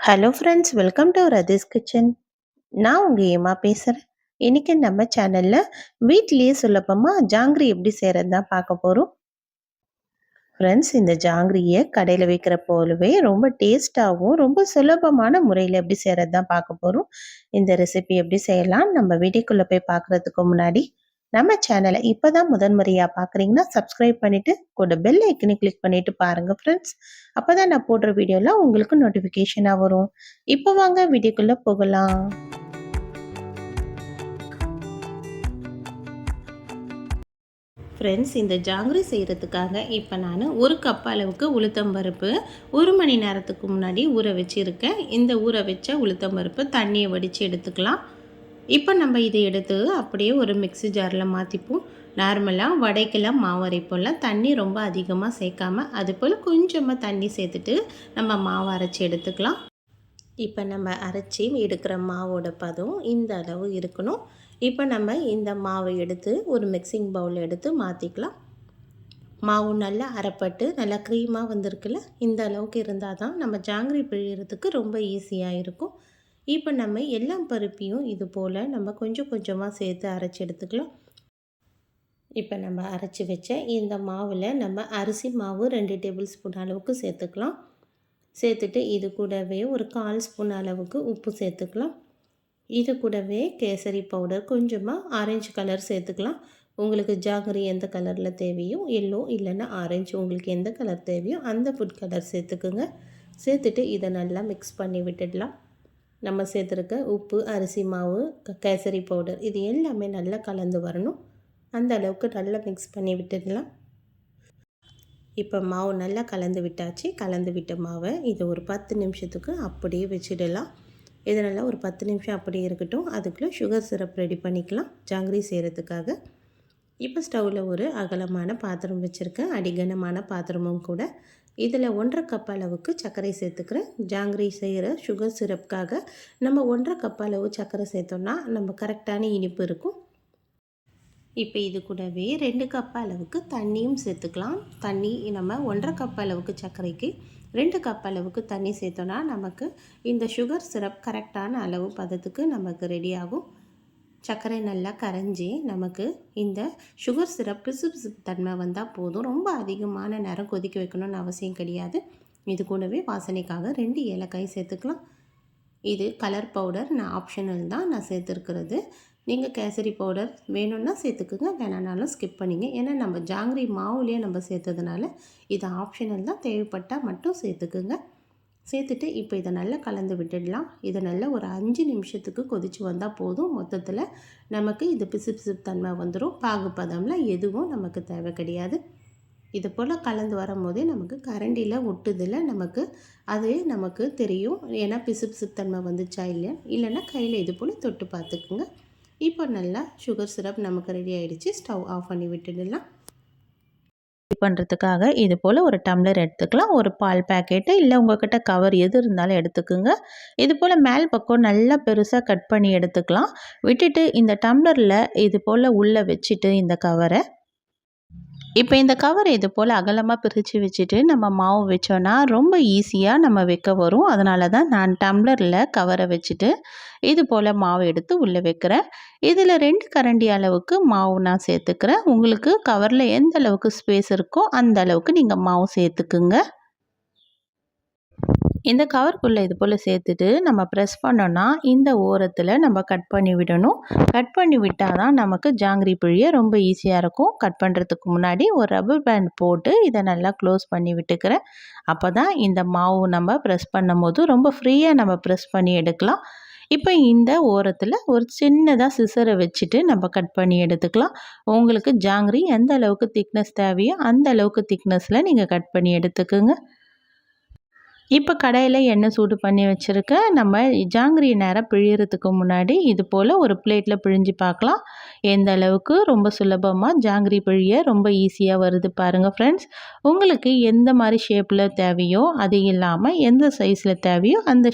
Hello friends, welcome to Rathi's kitchen. நான் உங்கள் ஏமா பேசுகிறேன். இன்றைக்கி நம்ம சேனலில் வீட்டிலேயே சுலபமாக ஜாங்கிரி எப்படி செய்கிறது தான் பார்க்க போகிறோம். ஃப்ரெண்ட்ஸ், இந்த ஜாங்கிரியை கடையில் வைக்கிற போலவே ரொம்ப டேஸ்ட்டாகவும் ரொம்ப சுலபமான முறையில் எப்படி செய்கிறது தான் பார்க்க போகிறோம். இந்த ரெசிபி எப்படி செய்யலாம் நம்ம வீடியோக்குள்ளே போய் பார்க்குறதுக்கு முன்னாடி நம்ம சேனலை இப்போ தான் முதன்முறையாக பார்க்குறீங்கன்னா சப்ஸ்கிரைப் பண்ணிவிட்டு கூட பெல் ஐக்கனை கிளிக் பண்ணிவிட்டு பாருங்கள் ஃப்ரெண்ட்ஸ். அப்போ தான் நான் போடுற வீடியோலாம் உங்களுக்கு நோட்டிஃபிகேஷனாக வரும். இப்போ வாங்க வீடியோக்குள்ளே போகலாம். ஃப்ரெண்ட்ஸ், இந்த ஜாங்கிரி செய்கிறதுக்காக இப்போ நான் 1 கப் அளவுக்கு உளுத்தம்பருப்பு 1 மணி நேரத்துக்கு முன்னாடி ஊற வச்சுருக்கேன். இந்த ஊற வச்ச உளுத்தம்பருப்பு தண்ணியை வடித்து எடுத்துக்கலாம். இப்போ நம்ம இதை எடுத்து அப்படியே ஒரு மிக்ஸி ஜாரில் மாற்றிப்போம். நார்மலாக வடைக்கெல்லாம் மாவு அரைப்போம்ல, தண்ணி ரொம்ப அதிகமாக சேர்க்காம அதுபோல் கொஞ்சமாக தண்ணி சேர்த்துட்டு நம்ம மாவு அரைச்சி எடுத்துக்கலாம். இப்போ நம்ம அரைச்சி எடுக்கிற மாவோட பதம் இந்த அளவு இருக்கணும். இப்போ நம்ம இந்த மாவை எடுத்து ஒரு மிக்சிங் பவுலில் எடுத்து மாற்றிக்கலாம். மாவு நல்லா அரைப்பட்டு நல்லா க்ரீமாக வந்திருக்குல்ல, இந்த அளவுக்கு இருந்தால் தான் நம்ம ஜாங்கிரி பிழியறதுக்கு ரொம்ப ஈஸியாக இருக்கும். இப்போ நம்ம எல்லா பருப்பையும் இது போல் நம்ம கொஞ்சம் கொஞ்சமாக சேர்த்து அரைச்சி எடுத்துக்கலாம். இப்போ நம்ம அரைச்சி வச்ச இந்த மாவில் நம்ம அரிசி மாவு 2 டேபிள் ஸ்பூன் அளவுக்கு சேர்த்துக்கலாம். சேர்த்துட்டு இது கூடவே ஒரு 1/4 ஸ்பூன் அளவுக்கு உப்பு சேர்த்துக்கலாம். இது கூடவே கேசரி பவுடர் கொஞ்சமாக ஆரஞ்சு கலர் சேர்த்துக்கலாம். உங்களுக்கு ஜாங்கிரி எந்த கலரில் தேவையோ, எல்லோ இல்லைன்னா ஆரஞ்சு, உங்களுக்கு எந்த கலர் தேவையோ அந்த ஃபுட் கலர் சேர்த்துக்குங்க. சேர்த்துட்டு இதை நல்லா மிக்ஸ் பண்ணி விட்டுடலாம். நம்ம சேர்த்துருக்க உப்பு, அரிசி மாவு, கேசரி பவுடர் இது எல்லாமே நல்லா கலந்து வரணும். அந்த அளவுக்கு நல்லா மிக்ஸ் பண்ணி விட்டுடலாம். இப்போ மாவு நல்லா கலந்து விட்டாச்சு. கலந்து விட்ட மாவை இது ஒரு 10 நிமிஷத்துக்கு அப்படியே வச்சிடலாம். இதனால் ஒரு 10 நிமிஷம் அப்படியே இருக்கட்டும். அதுக்குள்ளே சுகர் சிரப் ரெடி பண்ணிக்கலாம் ஜாங்கிரி செய்கிறதுக்காக. இப்போ ஸ்டவ்வில் ஒரு அகலமான பாத்திரம் வச்சுருக்கேன், அடிகனமான பாத்திரமும் கூட. இதில் 1/2 கப் அளவுக்கு சர்க்கரை சேர்த்துக்கிறேன். ஜாங்கிரி செய்கிற சுகர் சிரப்புக்காக நம்ம 1/2 கப் அளவு சர்க்கரை சேர்த்தோன்னா நம்ம கரெக்டான இனிப்பு இருக்கும். இப்போ இது கூடவே 2 கப் அளவுக்கு தண்ணியும் சேர்த்துக்கலாம். தண்ணி நம்ம 1/2 கப் அளவுக்கு சர்க்கரைக்கு 2 கப் அளவுக்கு தண்ணி சேர்த்தோன்னா நமக்கு இந்த சுகர் சிரப் கரெக்டான அளவு பதத்துக்கு நமக்கு ரெடி ஆகும். சர்க்கரை நல்லா கரைஞ்சி நமக்கு இந்த சுகர் சிரப் பிசுபிசுப்பு தன்மை வந்தால் போதும். ரொம்ப அதிகமான நேரம் கொதிக்க வைக்கணும்னு அவசியம் கிடையாது. இது கூடவே வாசனைக்காக 2 ஏலக்காய் சேர்த்துக்கலாம். இது கலர் பவுடர், நான் ஆப்ஷனல் தான் நான் சேர்த்துருக்கிறது. நீங்கள் கேசரி பவுடர் வேணும்னா சேர்த்துக்குங்க, வேணானாலும் ஸ்கிப் பண்ணிங்க. ஏன்னா நம்ம ஜாங்கிரி மாவுலேயே நம்ம சேர்த்ததுனால இது ஆப்ஷனல் தான், தேவைப்பட்டால் மட்டும் சேர்த்துக்குங்க. சேர்த்துட்டு இப்போ இதை நல்லா கலந்து விட்டுடலாம். இதை நல்லா ஒரு 5 நிமிஷத்துக்கு கொதித்து வந்தால் போதும். மொத்தத்தில் நமக்கு இது பிசுபிசுப்பு தன்மை வந்துடும். பாகுப்பதம்லாம் எதுவும் நமக்கு தேவை கிடையாது. இது போல் கலந்து வரும்போதே நமக்கு கரண்டியில் ஒட்டுதில் நமக்கு தெரியும். ஏன்னா பிசுபிசுப்பு தன்மை வந்துச்சா இல்லைன்னா கையில் இது போல் தொட்டு பார்த்துக்குங்க. இப்போ நல்லா சுகர் சிரப் நமக்கு ரெடி ஆகிடுச்சு. ஸ்டவ் ஆஃப் பண்ணி விட்டுடலாம். பண்ணுறதுக்காக இது போல் ஒரு டம்ளர் எடுத்துக்கலாம். ஒரு பால் பேக்கெட்டு இல்லை உங்கள்கிட்ட கவர் எது இருந்தாலும் எடுத்துக்குங்க. இது போல் மேல் பக்கம் நல்லா பெருசாக கட் பண்ணி எடுத்துக்கலாம். விட்டுட்டு இந்த டம்ளரில் இது போல் உள்ளே வச்சுட்டு இந்த கவரை இப்போ இந்த கவர் இது போல் அகலமாக பிரித்து வச்சுட்டு நம்ம மாவு வச்சோன்னா ரொம்ப ஈஸியாக நம்ம வைக்க வரும். அதனால தான் நான் டம்ளரில் கவரை வச்சுட்டு இது போல் மாவு எடுத்து உள்ளே வைக்கிறேன். இதில் 2 கரண்டி அளவுக்கு மாவு நான் சேர்த்துக்கிறேன். உங்களுக்கு கவரில் எந்த அளவுக்கு ஸ்பேஸ் இருக்கோ அந்த அளவுக்கு நீங்கள் மாவு சேர்த்துக்குங்க. இந்த கவருக்குள்ளே இது போல் சேர்த்துட்டு நம்ம ப்ரெஸ் பண்ணோன்னா இந்த ஓரத்தில் நம்ம கட் பண்ணி விடணும். கட் பண்ணி விட்டால் தான் நமக்கு ஜாங்கிரி பிழிய ரொம்ப ஈஸியாக இருக்கும். கட் பண்ணுறதுக்கு முன்னாடி ஒரு ரப்பர் பேண்ட் போட்டு இதை நல்லா க்ளோஸ் பண்ணி விட்டுக்கிறேன். அப்போ தான் இந்த மாவு நம்ம ப்ரெஸ் பண்ணும் போது ரொம்ப ஃப்ரீயாக நம்ம ப்ரெஸ் பண்ணி எடுக்கலாம். இப்போ இந்த ஓரத்தில் ஒரு சின்னதாக சிசரை வச்சுட்டு நம்ம கட் பண்ணி எடுத்துக்கலாம். உங்களுக்கு ஜாங்கிரி எந்த அளவுக்கு திக்னஸ் தேவையோ அந்த அளவுக்கு திக்னஸில் நீங்கள் கட் பண்ணி எடுத்துக்குங்க. இப்போ கடாயில் எண்ணெய் சூடு பண்ணி வச்சுருக்கேன். நம்ம ஜாங்கிரி நேரம் பிழியறதுக்கு முன்னாடி இது போல் ஒரு பிளேட்டில் பிழிஞ்சு பார்க்கலாம். எந்த அளவுக்கு ரொம்ப சுலபமாக ஜாங்கிரி பிழிய ரொம்ப ஈஸியாக வருது பாருங்கள் ஃப்ரெண்ட்ஸ். உங்களுக்கு எந்த மாதிரி ஷேப்பில் தேவையோ அது இல்லாமல் எந்த சைஸில் தேவையோ அந்த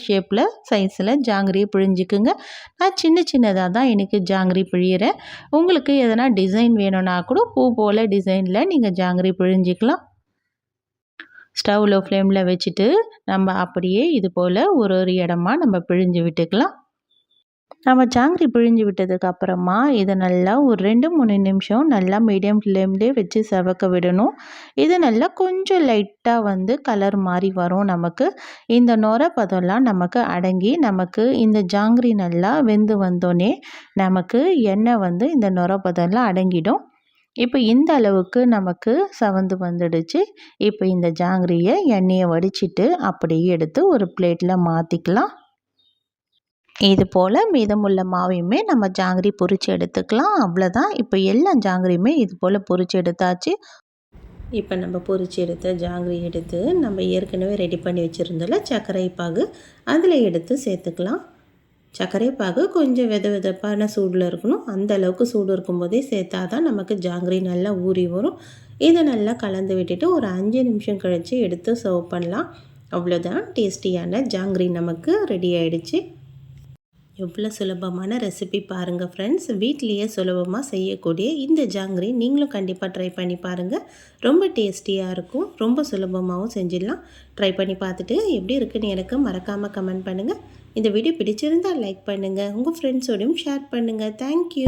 சைஸில் ஜாங்கிரியை பிழிஞ்சிக்குங்க. நான் சின்னதாக தான் எனக்கு ஜாங்கிரி பிழியிறேன். உங்களுக்கு எதனா டிசைன் வேணும்னா கூட பூ போல் டிசைனில் நீங்கள் ஜாங்கிரி பிழிஞ்சிக்கலாம். ஸ்டவ் லோ ஃப்ளேமில் வச்சுட்டு நம்ம அப்படியே இது போல் ஒரு இடமா நம்ம பிழிஞ்சு விட்டுக்கலாம். நம்ம ஜாங்கிரி பிழிஞ்சு விட்டதுக்கு அப்புறமா இதை நல்லா ஒரு 2-3 நிமிஷம் நல்லா மீடியம் ஃப்ளேம்லேயே வச்சு செவக்க விடணும். இது நல்லா கொஞ்சம் லைட்டாக கலர் மாதிரி வரும். நமக்கு இந்த நுர பதம்லாம் நமக்கு அடங்கி நமக்கு இந்த ஜாங்கிரி நல்லா வெந்து வந்தோடனே நமக்கு எண்ணெய் இந்த நுர பதம்லாம் அடங்கிடும். இப்போ இந்த அளவுக்கு நமக்கு செவந்து வந்துடுச்சு. இப்போ இந்த ஜாங்கிரியை எண்ணெயை வடிச்சிட்டு அப்படியே எடுத்து ஒரு பிளேட்டில் மாற்றிக்கலாம். இது போல் மீதமுள்ள மாவையுமே நம்ம ஜாங்கிரி பொரித்து எடுத்துக்கலாம். அவ்வளோதான். இப்போ எல்லா ஜாங்கிரியுமே இது போல் பொரித்து எடுத்தாச்சு. இப்போ நம்ம பொரித்து எடுத்த ஜாங்கிரி எடுத்து நம்ம ஏற்கனவே ரெடி பண்ணி வச்சுருந்தோம்ல சர்க்கரை பாகு, அதில் எடுத்து சேர்த்துக்கலாம். சர்க்கரை பாகு கொஞ்சம் வெதப்பான சூடில் இருக்கணும். அந்த அளவுக்கு சூடு இருக்கும்போதே சேர்த்தா தான் நமக்கு ஜாங்கிரி நல்லா ஊறி வரும். இதை நல்லா கலந்து விட்டுட்டு ஒரு 5 நிமிஷம் கழித்து எடுத்து சர்வ் பண்ணலாம். அவ்வளோதான், டேஸ்டியான ஜாங்கிரி நமக்கு ரெடி ஆகிடுச்சு. எவ்வளோ சுலபமான ரெசிபி பாருங்கள் ஃப்ரெண்ட்ஸ். வீட்லேயே சுலபமாக செய்யக்கூடிய இந்த ஜாங்கிரி நீங்களும் கண்டிப்பாக ட்ரை பண்ணி பாருங்கள். ரொம்ப டேஸ்டியாக இருக்கும். ரொம்ப சுலபமாகவும் செஞ்சிடலாம். ட்ரை பண்ணி பார்த்துட்டு எப்படி இருக்குன்னு எனக்கு மறக்காமல் கமெண்ட் பண்ணுங்கள். இந்த வீடியோ பிடிச்சிருந்தால் லைக் பண்ணுங்கள். உங்கள் ஃப்ரெண்ட்ஸோடையும் ஷேர் பண்ணுங்கள். தேங்க்யூ.